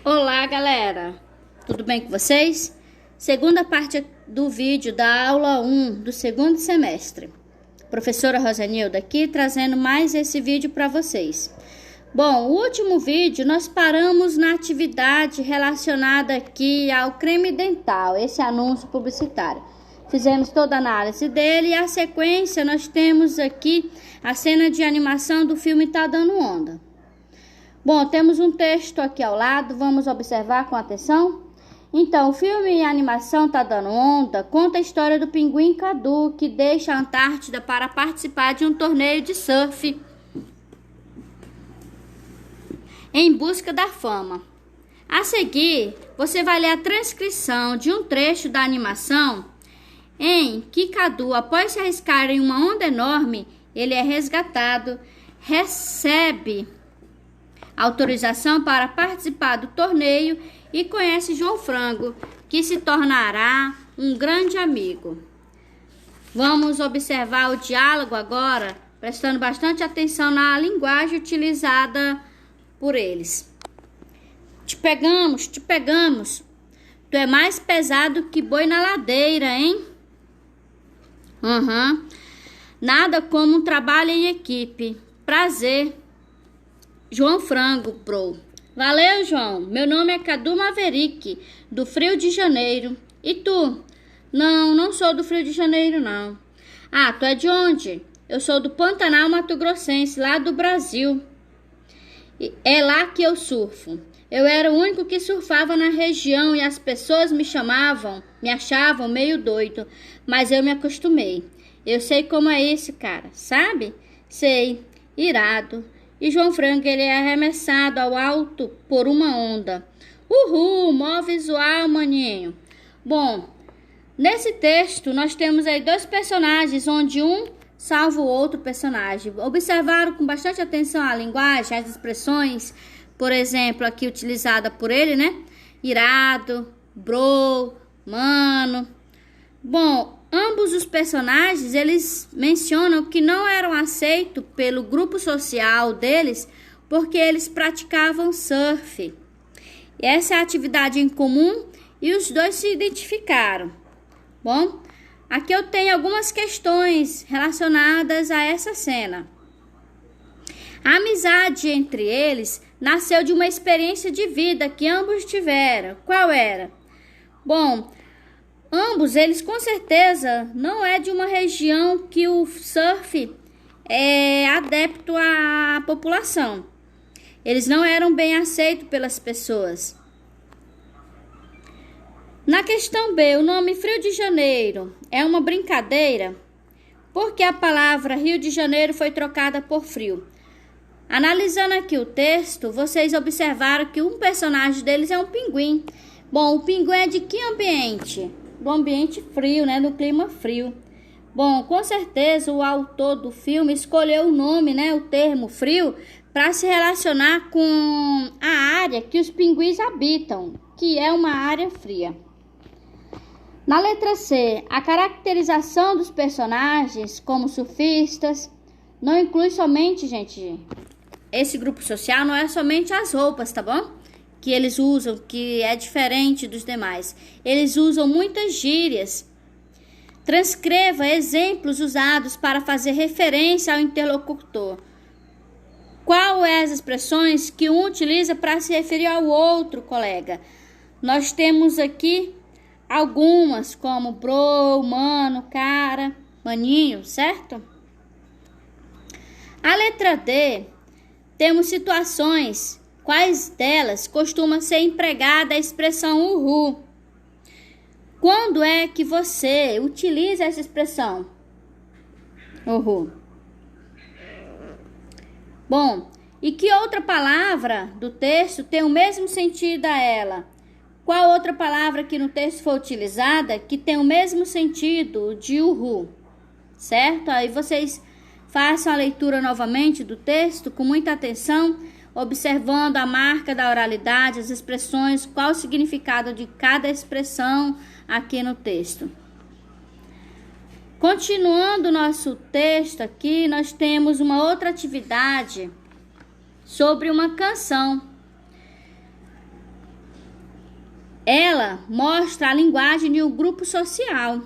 Olá, galera! Tudo bem com vocês? Segunda parte do vídeo da aula 1 do segundo semestre. Professora Rosanilda aqui trazendo mais esse vídeo para vocês. Bom, o último vídeo nós paramos na atividade relacionada aqui ao creme dental, esse anúncio publicitário. Fizemos toda a análise dele e a sequência nós temos aqui a cena de animação do filme Tá Dando Onda. Bom, temos um texto aqui ao lado, vamos observar com atenção? Então, o filme e a animação Tá Dando Onda conta a história do pinguim Cadu, que deixa a Antártida para participar de um torneio de surf em busca da fama. A seguir, você vai ler a transcrição de um trecho da animação em que Cadu, após se arriscar em uma onda enorme, ele é resgatado, recebe autorização para participar do torneio e conhece João Frango, que se tornará um grande amigo. Vamos observar o diálogo agora, prestando bastante atenção na linguagem utilizada por eles. Te pegamos, te pegamos. Tu é mais pesado que boi na ladeira, hein? Nada como um trabalho em equipe. Prazer. João Frango, bro. Valeu, João. Meu nome é Cadu Maverick, do Rio de Janeiro. E tu? Não sou do Rio de Janeiro, não. Ah, tu é de onde? Eu sou do Pantanal Mato Grossense, lá do Brasil. É lá que eu surfo. Eu era o único que surfava na região e as pessoas me achavam meio doido, mas eu me acostumei. Eu sei como é isso, cara, sabe? Sei, irado. E João Frango, ele é arremessado ao alto por uma onda. Uhul, mó visual, maninho. Bom, nesse texto nós temos aí dois personagens, onde um salva o outro personagem. Observaram com bastante atenção a linguagem, as expressões, por exemplo, aqui utilizada por ele, né? Irado, bro, mano. Bom, ambos os personagens, eles mencionam que não eram aceitos pelo grupo social deles porque eles praticavam surf. Essa é a atividade em comum e os dois se identificaram. Bom, aqui eu tenho algumas questões relacionadas a essa cena. A amizade entre eles nasceu de uma experiência de vida que ambos tiveram. Qual era? Bom, ambos, eles com certeza não é de uma região que o surf é adepto à população. Eles não eram bem aceitos pelas pessoas. Na questão B, o nome Rio de Janeiro é uma brincadeira? Porque a palavra Rio de Janeiro foi trocada por frio. Analisando aqui o texto, vocês observaram que um personagem deles é um pinguim. Bom, o pinguim é de que ambiente? Do ambiente frio, né? Do clima frio. Bom, com certeza o autor do filme escolheu o nome, né? O termo frio, para se relacionar com a área que os pinguins habitam, que é uma área fria. Na letra C, a caracterização dos personagens como surfistas não inclui somente, gente, esse grupo social não é somente as roupas, tá bom? Que eles usam, que é diferente dos demais. Eles usam muitas gírias. Transcreva exemplos usados para fazer referência ao interlocutor. Qual é as expressões que um utiliza para se referir ao outro colega? Nós temos aqui algumas, como bro, mano, cara, maninho, certo? A letra D, temos situações. Quais delas costuma ser empregada a expressão uhul? Quando é que você utiliza essa expressão? Uhul. Bom, e que outra palavra do texto tem o mesmo sentido a ela? Qual outra palavra que no texto foi utilizada que tem o mesmo sentido de uhul? Certo? Aí vocês façam a leitura novamente do texto com muita atenção, observando a marca da oralidade, as expressões, qual o significado de cada expressão aqui no texto. Continuando o nosso texto aqui, nós temos uma outra atividade sobre uma canção. dela mostra a linguagem de um grupo social.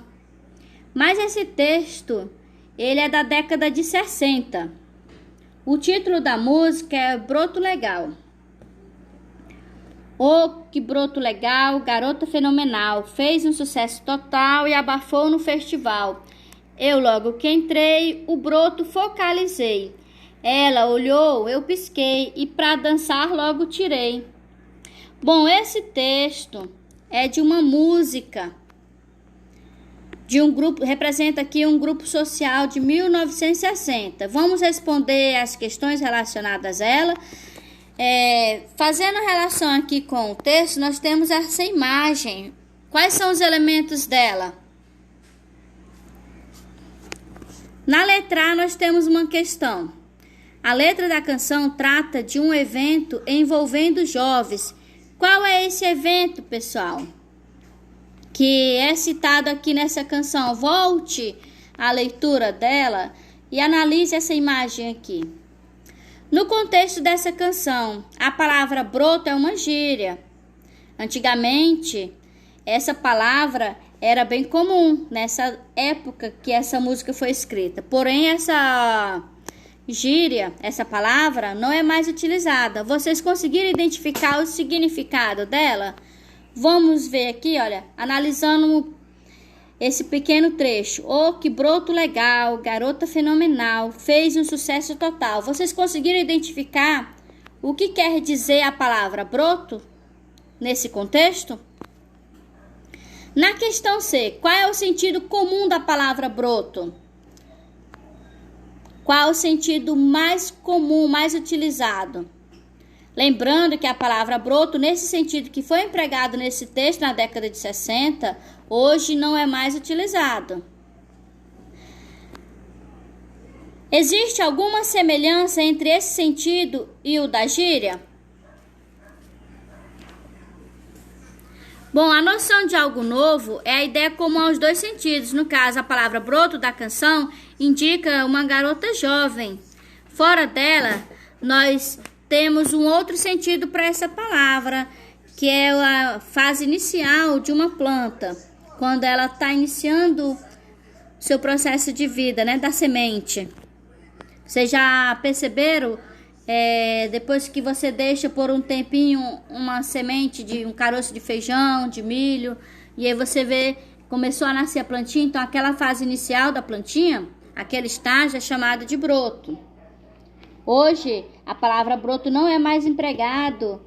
Mas esse texto, ele é da década de 60. O título da música é Broto Legal. Oh, que broto legal, garota fenomenal, fez um sucesso total e abafou no festival. Eu logo que entrei, o broto focalizei. Ela olhou, eu pisquei e pra dançar logo tirei. Bom, esse texto é de uma música de um grupo, representa aqui um grupo social de 1960. Vamos responder as questões relacionadas a ela. Fazendo relação aqui com o texto, nós temos essa imagem. Quais são os elementos dela? Na letra A, nós temos uma questão. A letra da canção trata de um evento envolvendo jovens. Qual é esse evento, pessoal? Que é citado aqui nessa canção. Volte à leitura dela e analise essa imagem aqui. No contexto dessa canção, a palavra broto é uma gíria. Antigamente, essa palavra era bem comum nessa época que essa música foi escrita. Porém, essa gíria, essa palavra, não é mais utilizada. Vocês conseguiram identificar o significado dela? Vamos ver aqui, olha, analisando esse pequeno trecho. Oh, que broto legal, garota fenomenal, fez um sucesso total. Vocês conseguiram identificar o que quer dizer a palavra broto nesse contexto? Na questão C, qual é o sentido comum da palavra broto? Qual é o sentido mais comum, mais utilizado? Lembrando que a palavra broto, nesse sentido que foi empregado nesse texto na década de 60, hoje não é mais utilizado. Existe alguma semelhança entre esse sentido e o da gíria? Bom, a noção de algo novo é a ideia comum aos dois sentidos. No caso, a palavra broto da canção indica uma garota jovem. Fora dela, nós temos um outro sentido para essa palavra, que é a fase inicial de uma planta, quando ela está iniciando seu processo de vida, né, da semente. Vocês já perceberam, depois que você deixa por um tempinho uma semente de um caroço de feijão, de milho, e aí você vê, começou a nascer a plantinha, então aquela fase inicial da plantinha, aquele estágio é chamado de broto. Hoje, a palavra broto não é mais empregado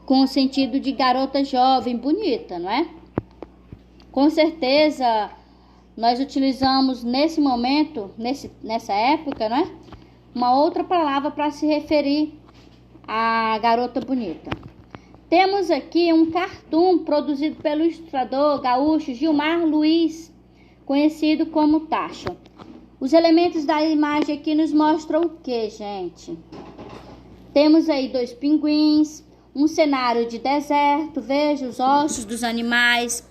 com o sentido de garota jovem, bonita, não é? Com certeza, nós utilizamos nesse momento, nessa época, não é? Uma outra palavra para se referir à garota bonita. Temos aqui um cartoon produzido pelo ilustrador gaúcho Gilmar Luiz, conhecido como Tacho. Os elementos da imagem aqui nos mostram o que, gente? Temos aí 2 pinguins, um cenário de deserto, veja os ossos dos animais,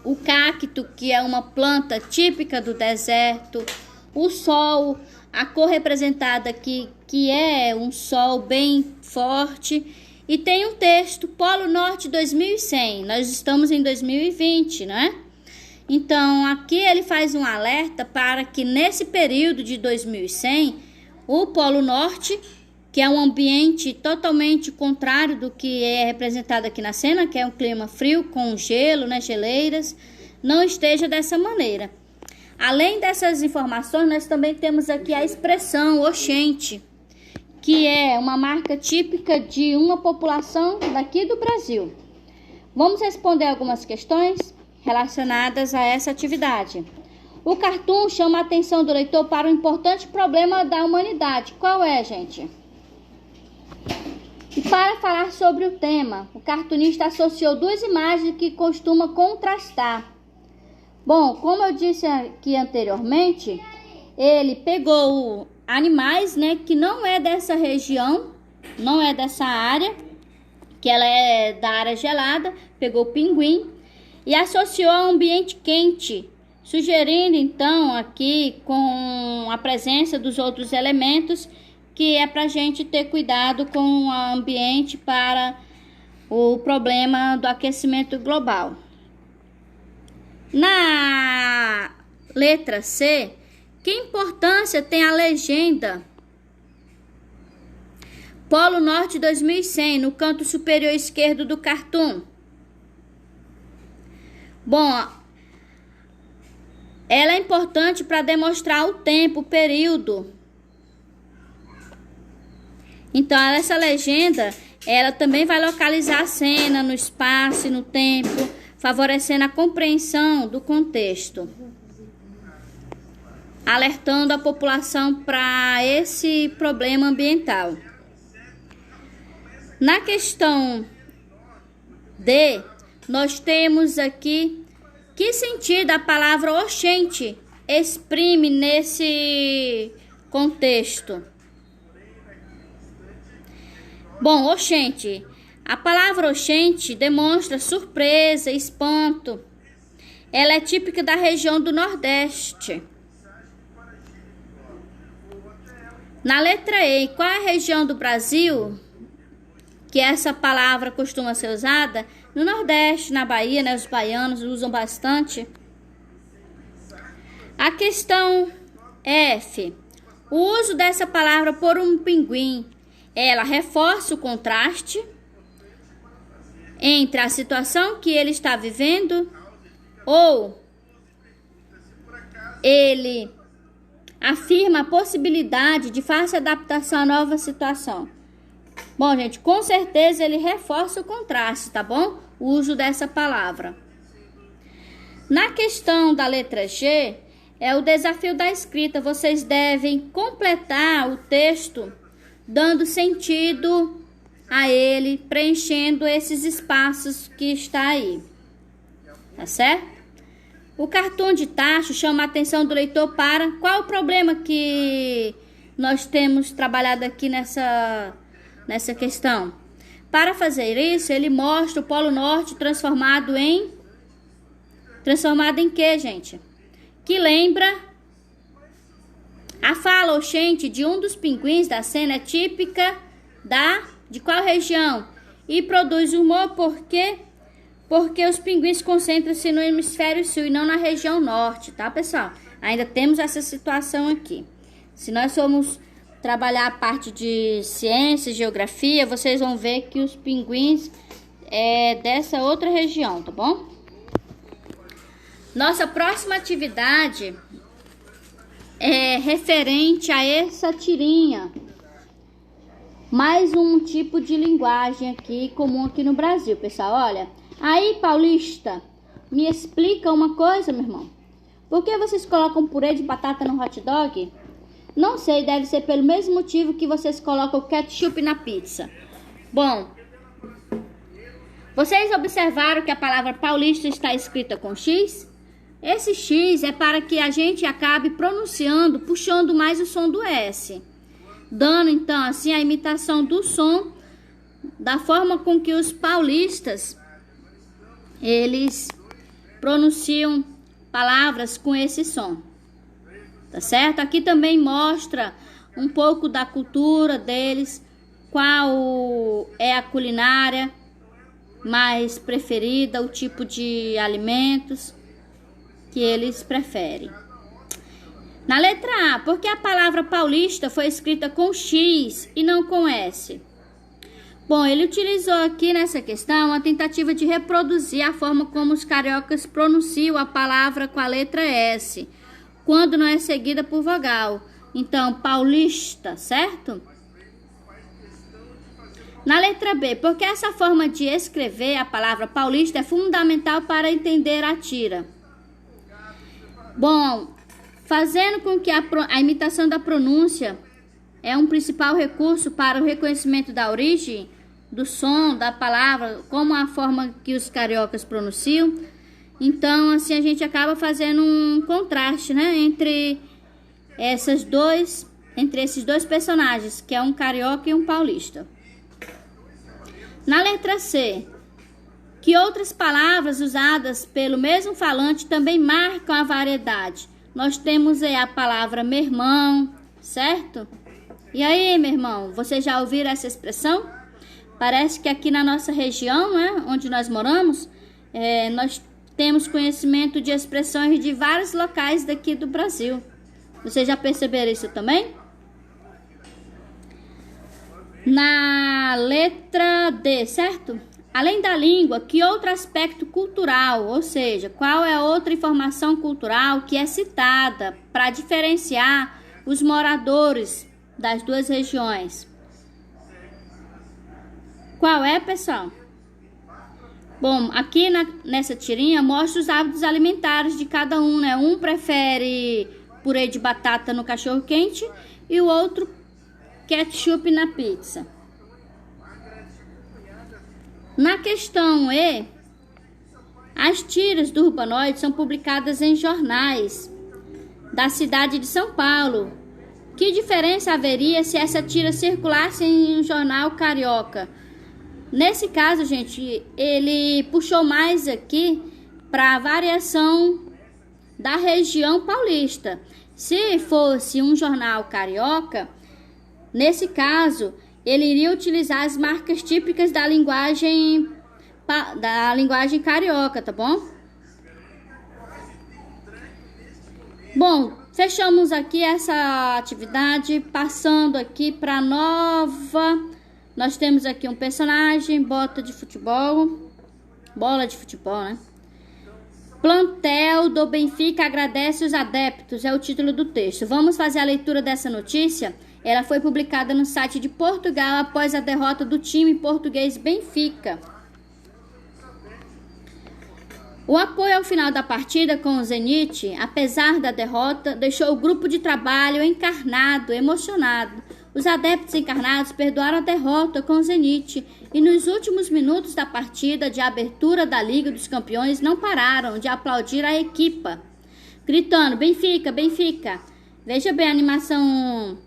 o cacto, que é uma planta típica do deserto, o sol, a cor representada aqui, que é um sol bem forte, e tem um texto, Polo Norte 2100, nós estamos em 2020, não é? Então, aqui ele faz um alerta para que nesse período de 2100, o Polo Norte, que é um ambiente totalmente contrário do que é representado aqui na cena, que é um clima frio com gelo, né, geleiras, não esteja dessa maneira. Além dessas informações, nós também temos aqui a expressão oxente, que é uma marca típica de uma população daqui do Brasil. Vamos responder algumas questões relacionadas a essa atividade. O cartoon chama a atenção do leitor para um importante problema da humanidade. Qual é, gente? E para falar sobre o tema, o cartunista associou 2 imagens que costuma contrastar. Bom, como eu disse aqui anteriormente, ele pegou animais, né, que não é dessa região, não é dessa área, que ela é da área gelada, pegou o pinguim e associou a um ambiente quente, sugerindo então aqui com a presença dos outros elementos que é para a gente ter cuidado com o ambiente para o problema do aquecimento global. Na letra C, que importância tem a legenda Polo Norte 2100 no canto superior esquerdo do cartoon? Bom, ela é importante para demonstrar o tempo, o período. Então, essa legenda, ela também vai localizar a cena no espaço e no tempo, favorecendo a compreensão do contexto, alertando a população para esse problema ambiental. Na questão D, nós temos aqui que sentido a palavra oxente exprime nesse contexto. Bom, oxente. A palavra oxente demonstra surpresa, espanto. Ela é típica da região do Nordeste. Na letra E, qual é a região do Brasil que essa palavra costuma ser usada? No Nordeste, na Bahia, né? Os baianos usam bastante. A questão F. O uso dessa palavra por um pinguim, ela reforça o contraste entre a situação que ele está vivendo ou ele afirma a possibilidade de fácil adaptação à nova situação? Bom, gente, com certeza ele reforça o contraste, tá bom? O uso dessa palavra. Na questão da letra G, é o desafio da escrita. Vocês devem completar o texto dando sentido a ele, preenchendo esses espaços que está aí. Tá certo? O cartoon de tacho chama a atenção do leitor para qual o problema que nós temos trabalhado aqui nessa questão. Para fazer isso, ele mostra o Polo Norte transformado em quê, gente? Que lembra a fala oxente de um dos pinguins da cena é típica de qual região? E produz humor porque os pinguins concentram-se no hemisfério sul e não na região norte, tá, pessoal? Ainda temos essa situação aqui. Se nós formos trabalhar a parte de ciência, geografia, vocês vão ver que os pinguins é dessa outra região, tá bom? Nossa próxima atividade é referente a essa tirinha. Mais um tipo de linguagem aqui, comum aqui no Brasil, pessoal. Olha, aí, paulista, me explica uma coisa, meu irmão. Por que vocês colocam purê de batata no hot dog? Não sei, deve ser pelo mesmo motivo que vocês colocam ketchup na pizza. Bom, vocês observaram que a palavra paulista está escrita com X? Esse X é para que a gente acabe pronunciando, puxando mais o som do S, dando então assim a imitação do som, da forma com que os paulistas eles pronunciam palavras com esse som. Tá certo? Aqui também mostra um pouco da cultura deles, qual é a culinária mais preferida, o tipo de alimentos que eles preferem. Na letra A, por que a palavra paulista foi escrita com X e não com S? Bom, ele utilizou aqui nessa questão uma tentativa de reproduzir a forma como os cariocas pronunciam a palavra com a letra S, quando não é seguida por vogal. Então, paulista, certo? Na letra B, porque essa forma de escrever a palavra paulista é fundamental para entender a tira. Bom, fazendo com que a imitação da pronúncia é um principal recurso para o reconhecimento da origem, do som, da palavra, como a forma que os cariocas pronunciam. Então, assim, a gente acaba fazendo um contraste, né, entre esses dois personagens, que é um carioca e um paulista. Na letra C, que outras palavras usadas pelo mesmo falante também marcam a variedade? Nós temos aí a palavra meu irmão, certo? E aí, meu irmão, vocês já ouviram essa expressão? Parece que aqui na nossa região, né, onde nós moramos, nós temos conhecimento de expressões de vários locais daqui do Brasil. Vocês já perceberam isso também? Na letra D, certo? Além da língua, que outro aspecto cultural, ou seja, qual é a outra informação cultural que é citada para diferenciar os moradores das duas regiões? Qual é, pessoal? Bom, aqui nessa tirinha mostra os hábitos alimentares de cada um, né? Um prefere purê de batata no cachorro-quente e o outro ketchup na pizza. Na questão E, as tiras do Urbanoide são publicadas em jornais da cidade de São Paulo. Que diferença haveria se essa tira circulasse em um jornal carioca? Nesse caso, gente, ele puxou mais aqui para a variação da região paulista. Se fosse um jornal carioca, nesse caso, ele iria utilizar as marcas típicas da linguagem carioca, tá bom? Bom, fechamos aqui essa atividade, passando aqui para nova. Nós temos aqui um personagem, bola de futebol, né? Plantel do Benfica agradece os adeptos, é o título do texto. Vamos fazer a leitura dessa notícia? Ela foi publicada no site de Portugal após a derrota do time português Benfica. O apoio ao final da partida com o Zenit, apesar da derrota, deixou o grupo de trabalho encarnado, emocionado. Os adeptos encarnados perdoaram a derrota com o Zenit e nos últimos minutos da partida de abertura da Liga dos Campeões não pararam de aplaudir a equipa, gritando Benfica, Benfica. Veja bem a animação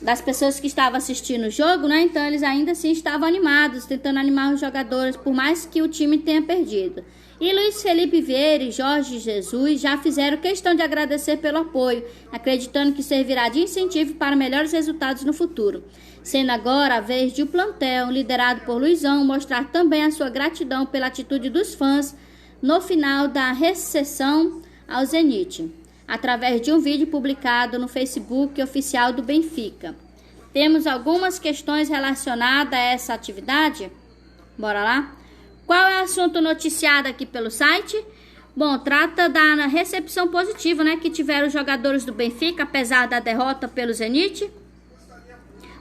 das pessoas que estavam assistindo o jogo, né? Então eles ainda assim estavam animados, tentando animar os jogadores, por mais que o time tenha perdido. E Luiz Felipe Vieira e Jorge Jesus já fizeram questão de agradecer pelo apoio, acreditando que servirá de incentivo para melhores resultados no futuro. Sendo agora a vez de o plantel, liderado por Luizão, mostrar também a sua gratidão pela atitude dos fãs no final da recepção ao Zenit, através de um vídeo publicado no Facebook oficial do Benfica. Temos algumas questões relacionadas a essa atividade? Bora lá? Qual é o assunto noticiado aqui pelo site? Bom, trata da recepção positiva, né, que tiveram os jogadores do Benfica, apesar da derrota pelo Zenit.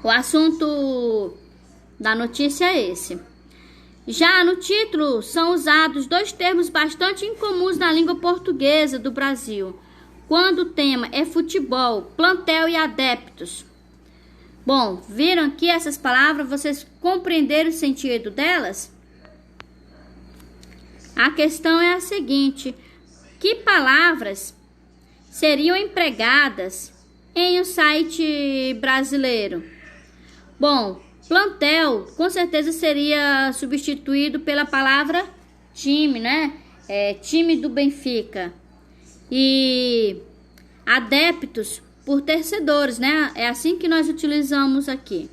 O assunto da notícia é esse. Já no título, são usados dois termos bastante incomuns na língua portuguesa do Brasil, quando o tema é futebol, plantel e adeptos. Bom, viram aqui essas palavras? Vocês compreenderam o sentido delas? A questão é a seguinte: que palavras seriam empregadas em um site brasileiro? Bom, plantel com certeza seria substituído pela palavra time, né? Time do Benfica. E adeptos por torcedores, né? É assim que nós utilizamos aqui.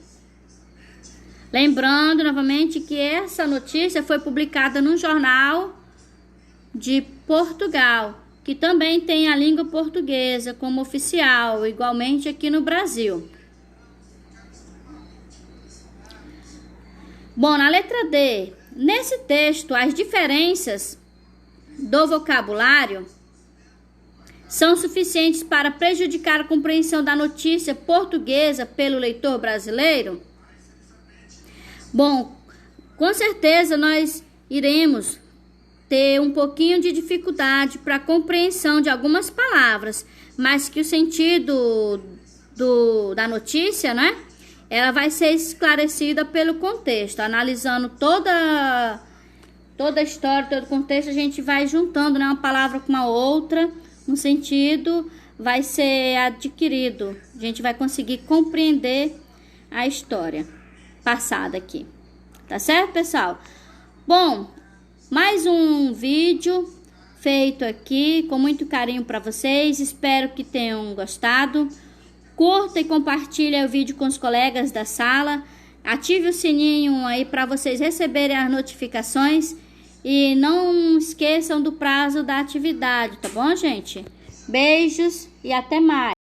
Lembrando novamente que essa notícia foi publicada num jornal de Portugal, que também tem a língua portuguesa como oficial, igualmente aqui no Brasil. Bom, na letra D, nesse texto, as diferenças do vocabulário são suficientes para prejudicar a compreensão da notícia portuguesa pelo leitor brasileiro? Bom, com certeza nós iremos ter um pouquinho de dificuldade para a compreensão de algumas palavras, mas que o sentido da notícia, né? Ela vai ser esclarecida pelo contexto. Analisando toda a história, todo o contexto, a gente vai juntando, né, uma palavra com uma outra, um sentido vai ser adquirido. A gente vai conseguir compreender a história passada aqui. Tá certo, pessoal? Bom, mais um vídeo feito aqui com muito carinho para vocês. Espero que tenham gostado. Curta e compartilhe o vídeo com os colegas da sala. Ative o sininho aí para vocês receberem as notificações. E não esqueçam do prazo da atividade, tá bom, gente? Beijos e até mais.